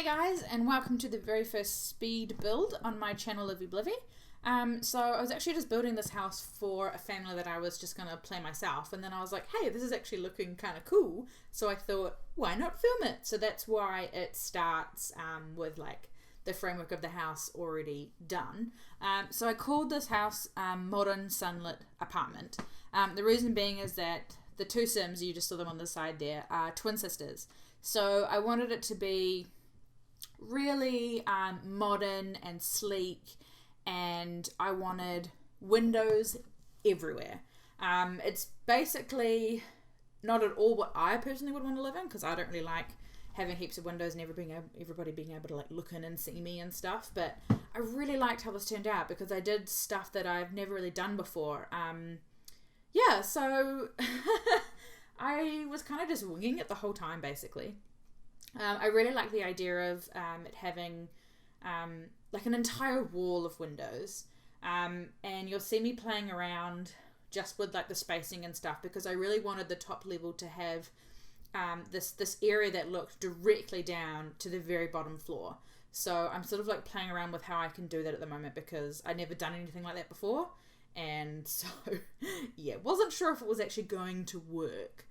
guys, and welcome to the very first speed build on my channel LivyBlivy. So I was actually just building this house for a family that I was just going to play myself, and then I was like, hey, this is actually looking kind of cool, so I thought, why not film it? So that's why it starts with like the framework of the house already done. So I called this house Modern Sunlit Apartment. The reason being is that the two Sims, you just saw them on the side there, are twin sisters. So I wanted it to be really modern and sleek, and I wanted windows everywhere. It's basically not at all what I personally would want to live in, because I don't really like having heaps of windows and everybody being able to like look in and see me and stuff, but I really liked how this turned out because I did stuff that I've never really done before. So I was kind of just winging it the whole time, basically. I really like the idea of it having like an entire wall of windows, and you'll see me playing around just with like the spacing and stuff, because I really wanted the top level to have this area that looked directly down to the very bottom floor. So I'm sort of like playing around with how I can do that at the moment, because I'd never done anything like that before, and so yeah, wasn't sure if it was actually going to work.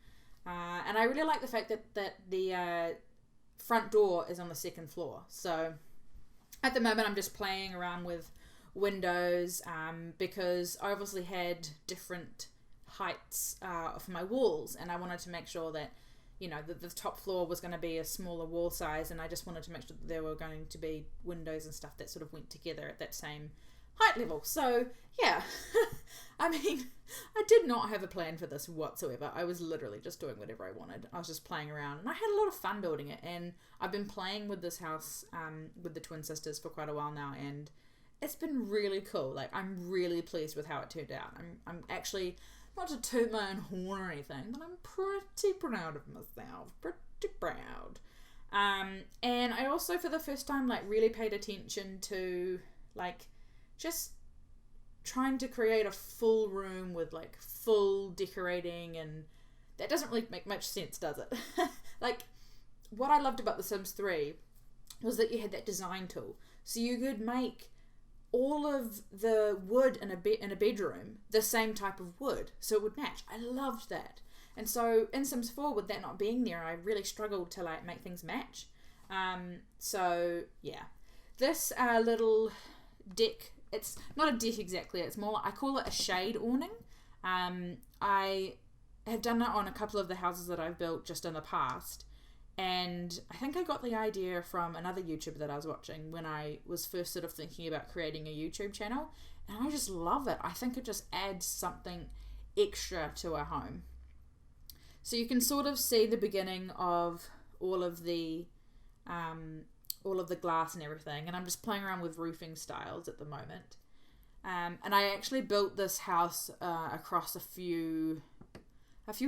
And I really like the fact that the front door is on the second floor. So at the moment I'm just playing around with windows, because I obviously had different heights for my walls, and I wanted to make sure that, you know, the top floor was going to be a smaller wall size, and I just wanted to make sure that there were going to be windows and stuff that sort of went together at that same height level. So yeah, I mean, I did not have a plan for this whatsoever. I was literally just doing whatever I wanted. I was just playing around, and I had a lot of fun building it, and I've been playing with this house with the twin sisters for quite a while now, and it's been really cool. Like, I'm really pleased with how it turned out. I'm actually, not to toot my own horn or anything, but I'm pretty proud of myself. Pretty proud. And I also, for the first time, like, really paid attention to, like, just trying to create a full room with, like, full decorating, and that doesn't really make much sense, does it? Like, what I loved about The Sims 3 was that you had that design tool. So you could make all of the wood in a bedroom the same type of wood, so it would match. I loved that. And so in Sims 4, with that not being there, I really struggled to like make things match. So yeah, this little deck, it's not a deck exactly, it's more, I call it a shade awning. I have done it on a couple of the houses that I've built just in the past, and I think I got the idea from another YouTuber that I was watching when I was first sort of thinking about creating a YouTube channel, and I just love it. I think it just adds something extra to our home. So you can sort of see the beginning of all of the glass and everything, and I'm just playing around with roofing styles at the moment. And I actually built this house across a few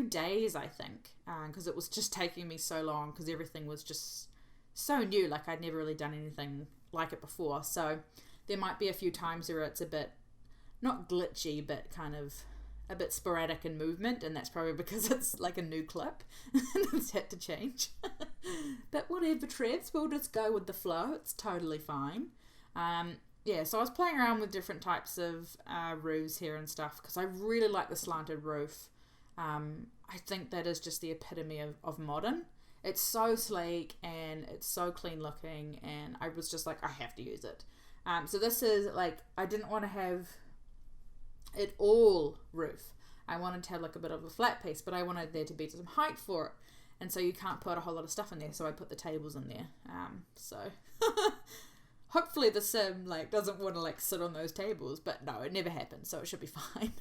days, I think, because it was just taking me so long, because everything was just so new. Like, I'd never really done anything like it before, so there might be a few times where it's a bit, not glitchy, but kind of a bit sporadic in movement, and that's probably because it's like a new clip and it's had to change. But whatever, Trevs, we'll just go with the flow. It's totally fine. Yeah, so I was playing around with different types of roofs here and stuff, because I really like the slanted roof. I think that is just the epitome of modern. It's so sleek and it's so clean looking, and I was just like, I have to use it. So this is like, I didn't want to have it all roof. I wanted to have like a bit of a flat piece, but I wanted there to be some height for it, and so you can't put a whole lot of stuff in there, so I put the tables in there. So hopefully the Sim like doesn't want to like sit on those tables, but no, it never happened, so it should be fine.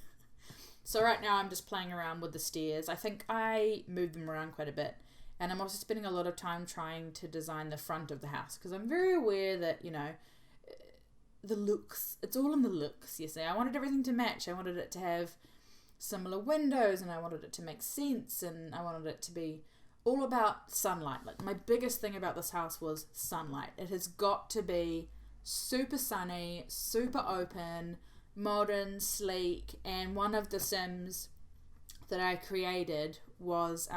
So right now I'm just playing around with the stairs. I think I moved them around quite a bit, and I'm also spending a lot of time trying to design the front of the house, because I'm very aware that, you know, the looks, it's all in the looks, you see. I wanted everything to match. I wanted it to have similar windows, and I wanted it to make sense, and I wanted it to be all about sunlight. Like, my biggest thing about this house was sunlight. It has got to be super sunny, super open, modern, sleek. And one of the Sims that I created was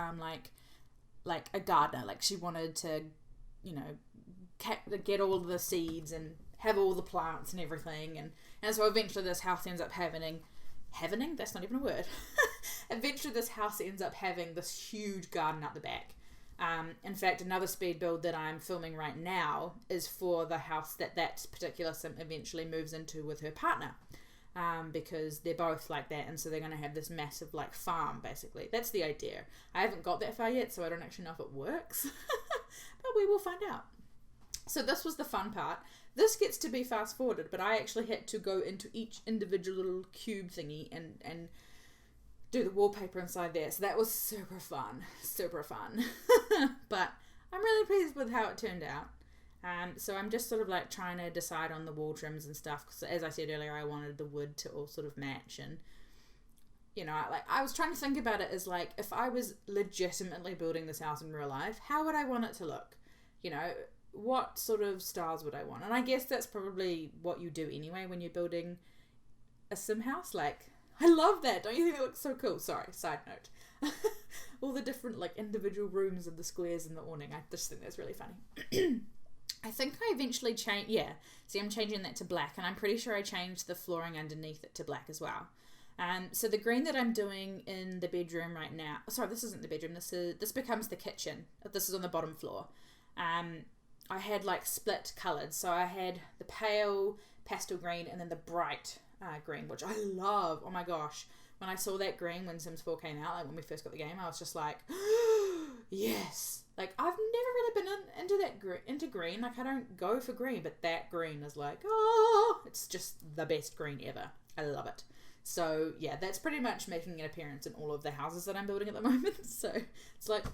like a gardener. Like, she wanted to get all the seeds and have all the plants and everything. And so eventually this house ends up having, that's not even a word. Eventually this house ends up having this huge garden out the back. In fact, another speed build that I'm filming right now is for the house that particular sim eventually moves into with her partner. Because they're both like that, and so they're going to have this massive like farm, basically. That's the idea. I haven't got that far yet, so I don't actually know if it works. But we will find out. So this was the fun part. This gets to be fast forwarded, but I actually had to go into each individual little cube thingy and do the wallpaper inside there. So that was super fun. Super fun. But I'm really pleased with how it turned out. So I'm just sort of like trying to decide on the wall trims and stuff, because as I said earlier, I wanted the wood to all sort of match. And I was trying to think about it as like, if I was legitimately building this house in real life, how would I want it to look? What sort of styles would I want? And I guess that's probably what you do anyway when you're building a sim house. Like, I love that. Don't you think it looks so cool? Sorry, side note. All the different like individual rooms and the squares and the awning. I just think that's really funny. I think I eventually changed, see, I'm changing that to black, and I'm pretty sure I changed the flooring underneath it to black as well. So the green that I'm doing in the bedroom right now, sorry, this isn't the bedroom, this becomes the kitchen. This is on the bottom floor. I had like split coloured, so I had the pale pastel green and then the bright green, which I love. Oh my gosh, when I saw that green when Sims 4 came out, like when we first got the game, I was just like, yes. Like, I've never really been into green. Like, I don't go for green, but that green is like, oh, it's just the best green ever. I love it. So, yeah, that's pretty much making an appearance in all of the houses that I'm building at the moment. So, it's like,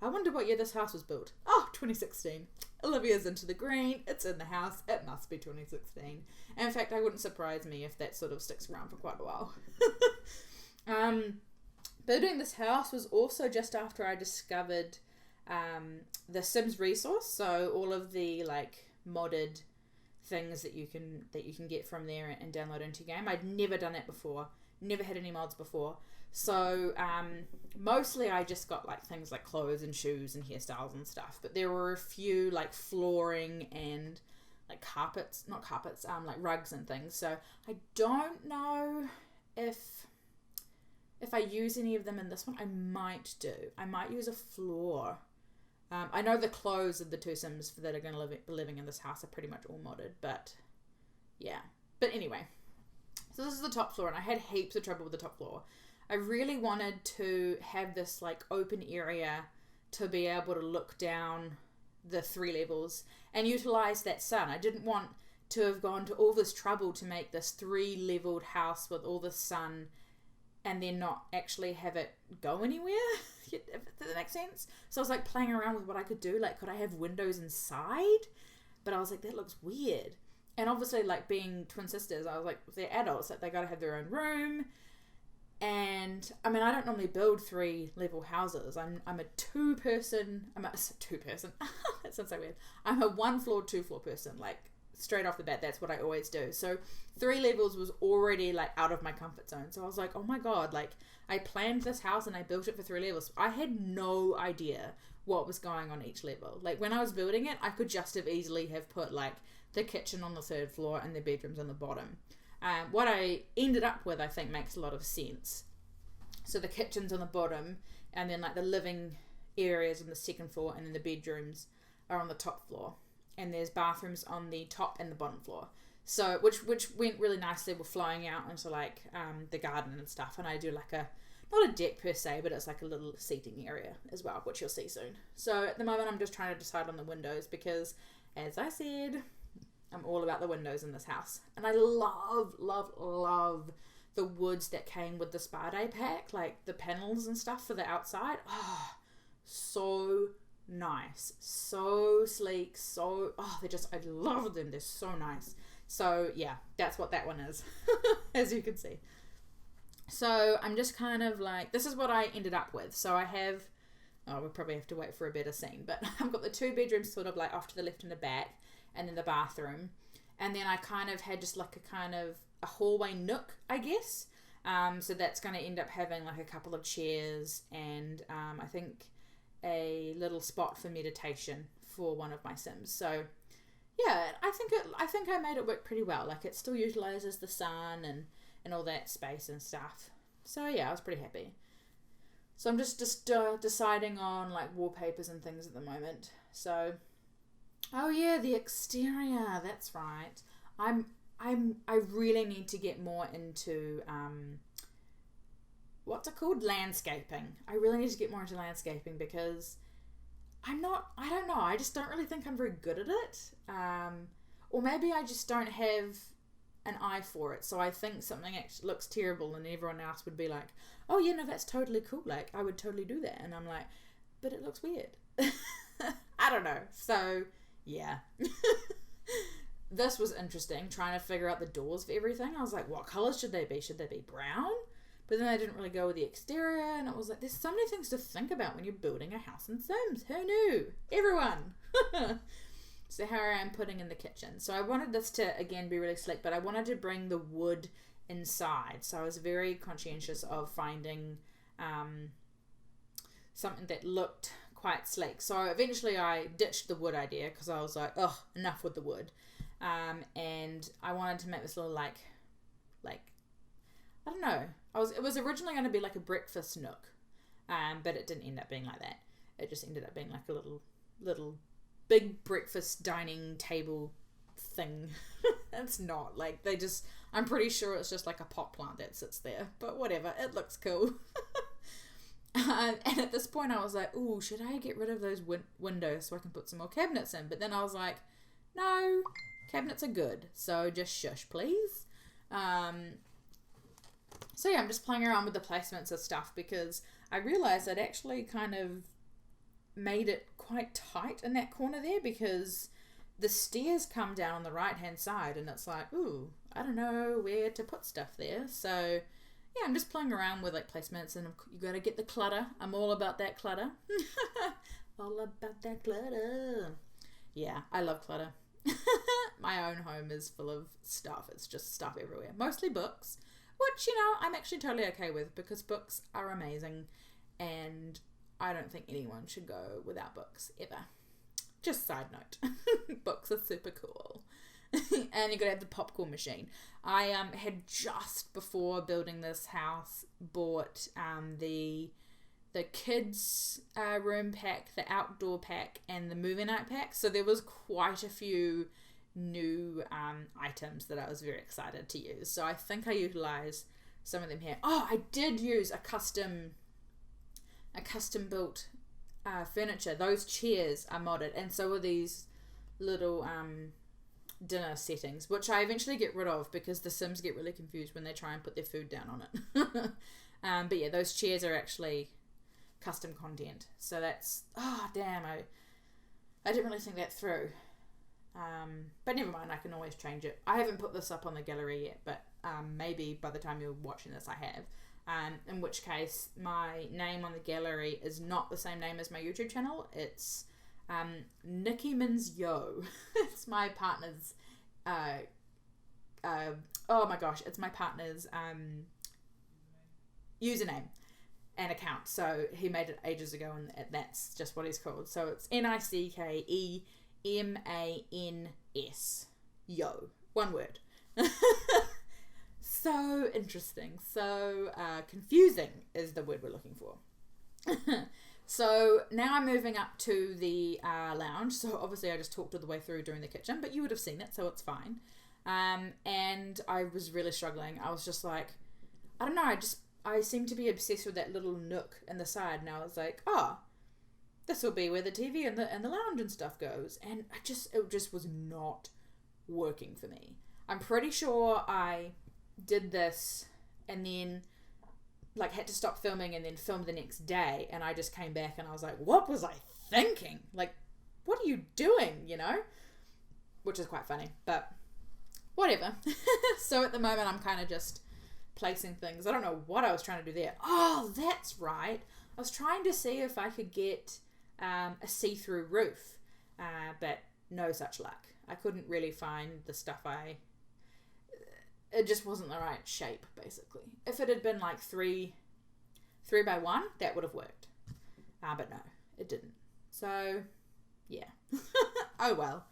I wonder what year this house was built. Oh, 2016. Olivia's into the green. It's in the house. It must be 2016. And in fact, I wouldn't surprise me if that sort of sticks around for quite a while. Building this house was also just after I discovered the Sims resource, so all of the like modded things that you can get from there and download into your game. I'd never done that before, never had any mods before, so mostly I just got like things like clothes and shoes and hairstyles and stuff, but there were a few like flooring and like like rugs and things, so I don't know if I use any of them in this one. I might use a floor. I know the clothes of the two Sims that are going to be living in this house are pretty much all modded, but yeah. But anyway, so this is the top floor, and I had heaps of trouble with the top floor. I really wanted to have this like open area to be able to look down the 3 levels and utilize that sun. I didn't want to have gone to all this trouble to make this 3-leveled house with all the sun and then not actually have it go anywhere, if that makes sense. So I was like playing around with what I could do. Like, could I have windows inside? But I was like, that looks weird. And obviously, like, being twin sisters, I was like, they're adults, like, they gotta have their own room. And I mean, I don't normally build 3-level houses. I'm a 2-person. That sounds so weird. I'm a 1-floor, 2-floor person. Like, straight off the bat, that's what I always do. So 3 levels was already like out of my comfort zone. So I was like, oh my god, like I planned this house and I built it for 3 levels. I had no idea what was going on each level. Like when I was building it, I could just have easily have put like the kitchen on the 3rd floor and the bedrooms on the bottom. What I ended up with, I think, makes a lot of sense. So the kitchen's on the bottom, and then like the living areas on the 2nd floor, and then the bedrooms are on the top floor. And there's bathrooms on the top and the bottom floor. So, which went really nicely with flowing out into like the garden and stuff. And I do like not a deck per se, but it's like a little seating area as well, which you'll see soon. So at the moment I'm just trying to decide on the windows because, as I said, I'm all about the windows in this house. And I love, love, love the woods that came with the Spa Day pack, like the panels and stuff for the outside. Oh, so nice, so sleek, I love them. They're so nice. So yeah, that's what that one is, as you can see. So I'm just kind of like, this is what I ended up with. So I have, we'll probably have to wait for a better scene, but I've got the 2 bedrooms sort of like off to the left and the back, and then the bathroom, and then I kind of had just like a hallway nook, I guess. So that's going to end up having like a couple of chairs and I think a little spot for meditation for one of my Sims. So yeah, I think I made it work pretty well. Like, it still utilizes the sun and all that space and stuff. So yeah, I was pretty happy. So I'm just deciding on like wallpapers and things at the moment. So, oh yeah, the exterior. That's right. I really need to get more into what's it called? Landscaping. I really need to get more into landscaping because I don't know. I just don't really think I'm very good at it. Or maybe I just don't have an eye for it. So I think something actually looks terrible and everyone else would be like, oh, yeah, no, that's totally cool. Like, I would totally do that. And I'm like, but it looks weird. I don't know. So, yeah. This was interesting, trying to figure out the doors for everything. I was like, what colours should they be? Should they be brown? But then I didn't really go with the exterior, and it was like, there's so many things to think about when you're building a house in Sims. Who knew? Everyone! So here I am putting in the kitchen. So I wanted this to, again, be really slick, but I wanted to bring the wood inside. So I was very conscientious of finding something that looked quite sleek. So eventually I ditched the wood idea because I was like, oh, enough with the wood. And I wanted to make this little like I don't know. It was originally going to be like a breakfast nook, but it didn't end up being like that. It just ended up being like a little big breakfast dining table thing. It's not like I'm pretty sure it's just like a pot plant that sits there, but whatever, it looks cool. And at this point I was like, ooh, should I get rid of those windows so I can put some more cabinets in? But then I was like, no, cabinets are good, so just shush please. So yeah, I'm just playing around with the placements of stuff because I realized I'd actually kind of made it quite tight in that corner there because the stairs come down on the right hand side and it's like, ooh, I don't know where to put stuff there. So yeah, I'm just playing around with like placements, and you got to get the clutter. I'm all about that clutter. All about that clutter. Yeah, I love clutter. My own home is full of stuff. It's just stuff everywhere. Mostly books, which, I'm actually totally okay with because books are amazing and I don't think anyone should go without books ever. Just side note. Books are super cool. And you gotta have the popcorn machine. I had just before building this house bought the kids room pack, the outdoor pack, and the movie night pack. So there was quite a few new items that I was very excited to use. So I think I utilized some of them here. Oh, I did use a custom built furniture. Those chairs are modded, and so are these little dinner settings, which I eventually get rid of because the Sims get really confused when they try and put their food down on it. But yeah, those chairs are actually custom content. So that's, oh damn, I didn't really think that through. But never mind, I can always change it. I haven't put this up on the gallery yet, but maybe by the time you're watching this I have. In which case my name on the gallery is not the same name as my YouTube channel. It's Nikki Mins Yo. It's my partner's oh my gosh, it's my partner's username and account. So he made it ages ago and that's just what he's called. So it's NICKEMANS. Yo. One word. So interesting. So confusing is the word we're looking for. So now I'm moving up to the lounge. So obviously I just talked all the way through during the kitchen, but you would have seen it, so it's fine. And I was really struggling. I was just like, I don't know, I seem to be obsessed with that little nook in the side. And I was like, oh, this will be where the TV and the lounge and stuff goes. And it just was not working for me. I'm pretty sure I did this and then like had to stop filming and then film the next day, and I just came back and I was like, what was I thinking? Like, what are you doing, which is quite funny, but whatever. So at the moment I'm kind of just placing things. I don't know what I was trying to do there. Oh, that's right, I was trying to see if I could get a see-through roof, but no such luck. I couldn't really find the stuff it just wasn't the right shape, basically. If it had been like 3 by 1, that would have worked. But no, it didn't. So, yeah. Oh well.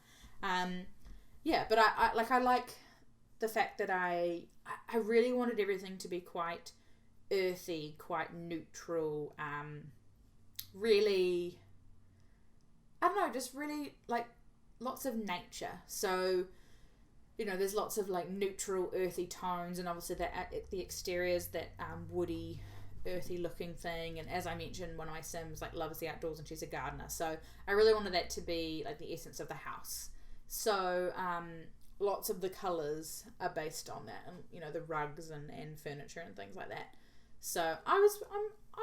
Yeah, but I like the fact that I really wanted everything to be quite earthy, quite neutral, really, I don't know, just really like lots of nature. So, you know, there's lots of like neutral earthy tones, and obviously the exterior's that woody, earthy looking thing. And as I mentioned, one of my Sims like loves the outdoors and she's a gardener, so I really wanted that to be like the essence of the house. So lots of the colours are based on that, and you know, the rugs and furniture and things like that. So I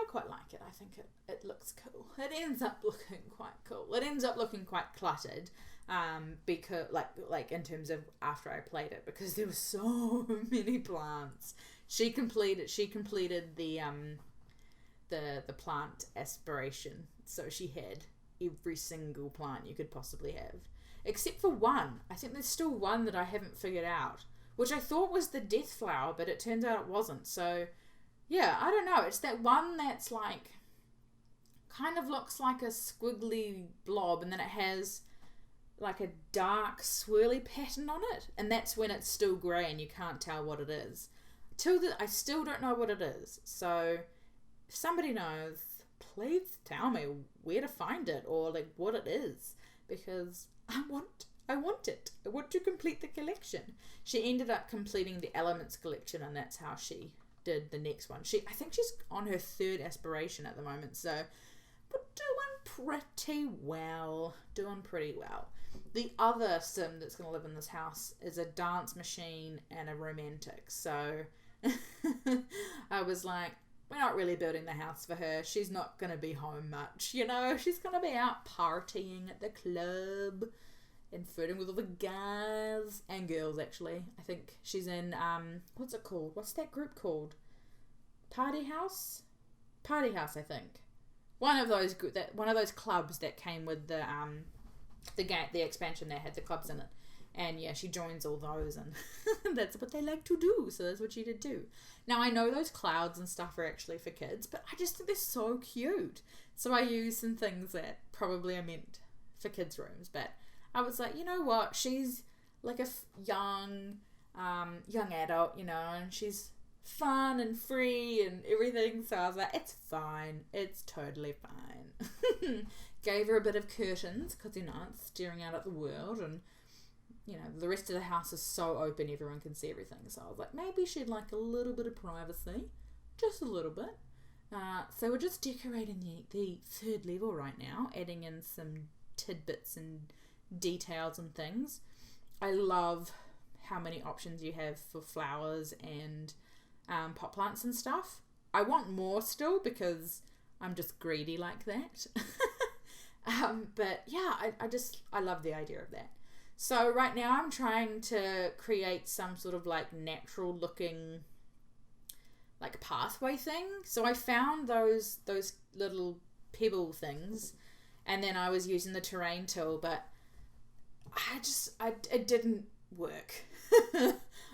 quite like it. I think it looks cool. It ends up looking quite cool. It ends up looking quite cluttered, because like in terms of after I played it, because there were so many plants. She completed the plant aspiration, so she had every single plant you could possibly have. Except for one. I think there's still one that I haven't figured out, which I thought was the death flower, but it turns out it wasn't. So, yeah, I don't know. It's that one that's like, kind of looks like a squiggly blob, and then it has like a dark swirly pattern on it, and that's when it's still grey and you can't tell what it is. I still don't know what it is. So, if somebody knows, please tell me where to find it or like what it is, because I want it. I want to complete the collection. She ended up completing the Elements collection, and that's how she did the next one. I think she's on her 3rd aspiration at the moment, so but doing pretty well. The other Sim that's going to live in this house is a dance machine and a romantic, so I was like, we're not really building the house for her. She's not going to be home much, you know. She's going to be out partying at the club and flirting with all the guys and girls, actually. I think she's in, what's it called? What's that group called? Party House, I think. One of those clubs that came with the expansion that had the clubs in it. And yeah, she joins all those, and that's what they like to do, so that's what she did too. Now, I know those clouds and stuff are actually for kids, but I just think they're so cute. So I used some things that probably are meant for kids' rooms, but I was like, you know what, she's like a young adult, you know, and she's fun and free and everything, so I was like, it's fine, it's totally fine. Gave her a bit of curtains, because, you know, it's staring out at the world, and you know, the rest of the house is so open, everyone can see everything. So I was like, maybe she'd like a little bit of privacy. Just a little bit. So we're just decorating the 3rd level right now, adding in some tidbits and details and things. I love how many options you have for flowers and pot plants and stuff. I want more still, because I'm just greedy like that. But yeah, I love the idea of that. So right now I'm trying to create some sort of like natural looking like pathway thing. So I found those little pebble things, and then I was using the terrain tool, but it didn't work.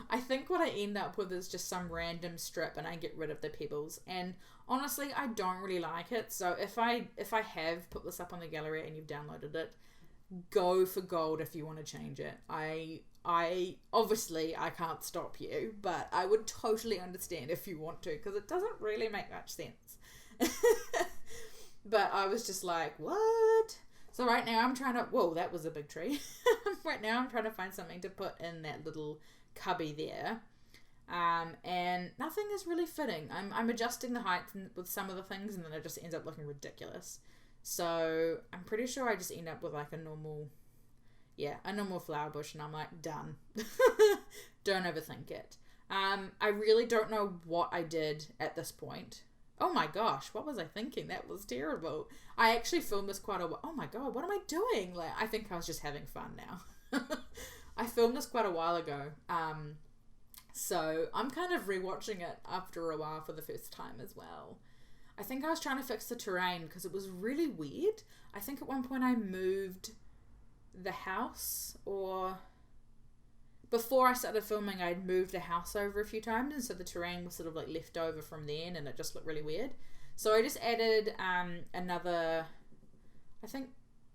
I think what I end up with is just some random strip, and I get rid of the pebbles. And honestly, I don't really like it. So if I have put this up on the gallery and you've downloaded it, go for gold if you want to change it. I obviously I can't stop you, but I would totally understand if you want to, because it doesn't really make much sense. But I was just like, what? So right now I'm trying to, whoa, that was a big tree. Right now I'm trying to find something to put in that little cubby there. And nothing is really fitting. I'm adjusting the height with some of the things, and then it just ends up looking ridiculous. So I'm pretty sure I just end up with like a normal flower bush, and I'm like, done. Don't overthink it. I really don't know what I did at this point. Oh my gosh, what was I thinking? That was terrible. I actually filmed this quite a while. Oh my god, what am I doing? Like, I think I was just having fun now. I filmed this quite a while ago. So I'm kind of rewatching it after a while for the first time as well. I think I was trying to fix the terrain because it was really weird. I think at one point I moved the house, or before I started filming I'd moved the house over a few times, and so the terrain was sort of like left over from then, and it just looked really weird. So I just added another, I think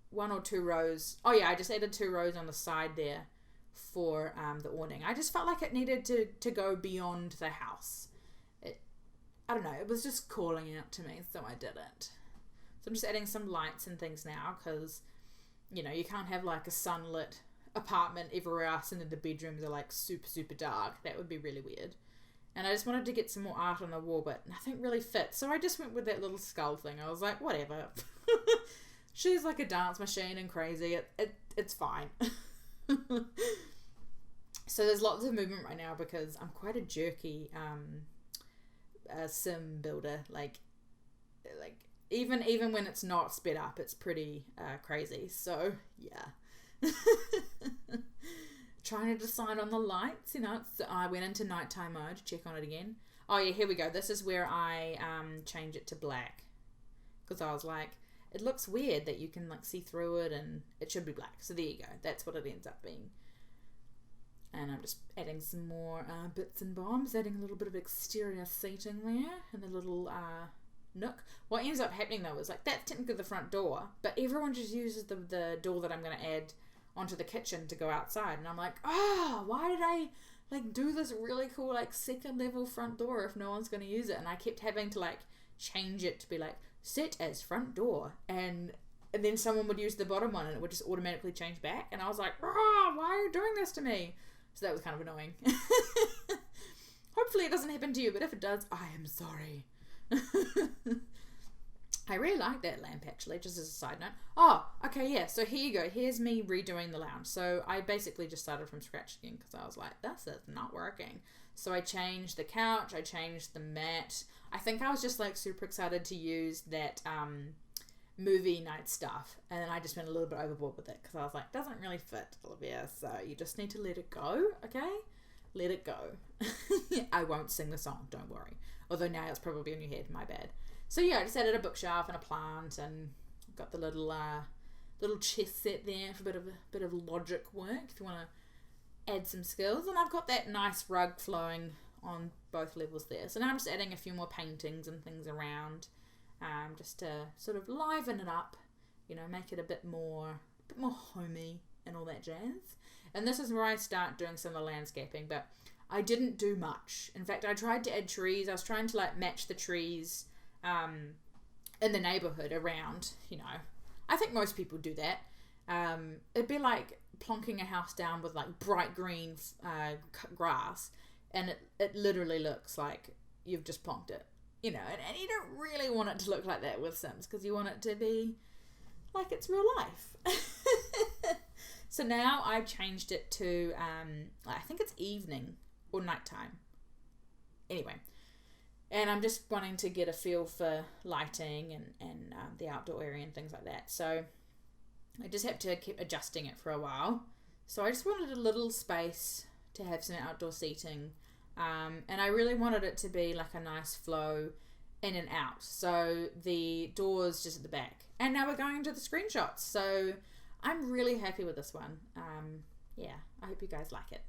one or two rows. Oh yeah, I just added 2 rows on the side there for the awning. I just felt like it needed to go beyond the house. I don't know, it was just calling out to me, so I did it. So I'm just adding some lights and things now, because, you know, you can't have like a sunlit apartment everywhere else and then the bedrooms are like super, super dark. That would be really weird. And I just wanted to get some more art on the wall, but nothing really fit. So I just went with that little skull thing. I was like, whatever. She's like a dance machine and crazy. It's fine. So there's lots of movement right now because I'm quite a jerky sim builder. Like even when it's not sped up, it's pretty crazy. So yeah. Trying to decide on the lights, you know. I went into nighttime mode to check on it again. Oh yeah, here we go. This is where I change it to black, because I was like, it looks weird that you can like see through it, and it should be black. So there you go. That's what it ends up being. And I'm just adding some more bits and bobs, adding a little bit of exterior seating there, and the little nook. What ends up happening though is like that's technically the front door, but everyone just uses the door that I'm going to add onto the kitchen to go outside, and I'm like, why did I like do this really cool like 2nd level front door if no one's going to use it? And I kept having to like change it to be like set as front door, and then someone would use the bottom one and it would just automatically change back, and I was like, why are you doing this to me? So that was kind of annoying. Hopefully it doesn't happen to you, but if it does, I am sorry. I really like that lamp, actually, just as a side note. Oh, okay, yeah, so here you go. Here's me redoing the lounge. So I basically just started from scratch again because I was like, this is not working. So I changed the couch, I changed the mat. I think I was just like super excited to use that movie night stuff, and then I just went a little bit overboard with it because I was like, doesn't really fit, Olivia, so you just need to let it go, okay? Let it go. I won't sing the song, don't worry. Although now it's probably in your head, my bad. So yeah, I just added a bookshelf and a plant, and got the little chess set there for a bit of logic work if you want to add some skills. And I've got that nice rug flowing on both levels there. So now I'm just adding a few more paintings and things around, just to sort of liven it up, you know, make it a bit more homey and all that jazz. And this is where I start doing some of the landscaping, but I didn't do much. In fact, I tried to add trees. I was trying to like match the trees in the neighborhood around, you know. I think most people do that. It'd be like plonking a house down with like bright green grass, and it literally looks like you've just plonked it, you know. And you don't really want it to look like that with Sims, because you want it to be like it's real life. So now I've changed it to I think it's evening or nighttime. Anyway, and I'm just wanting to get a feel for lighting and the outdoor area and things like that. So I just have to keep adjusting it for a while. So I just wanted a little space to have some outdoor seating, and I really wanted it to be like a nice flow in and out. So the door's just at the back. And now we're going into the screenshots. So I'm really happy with this one. Yeah, I hope you guys like it.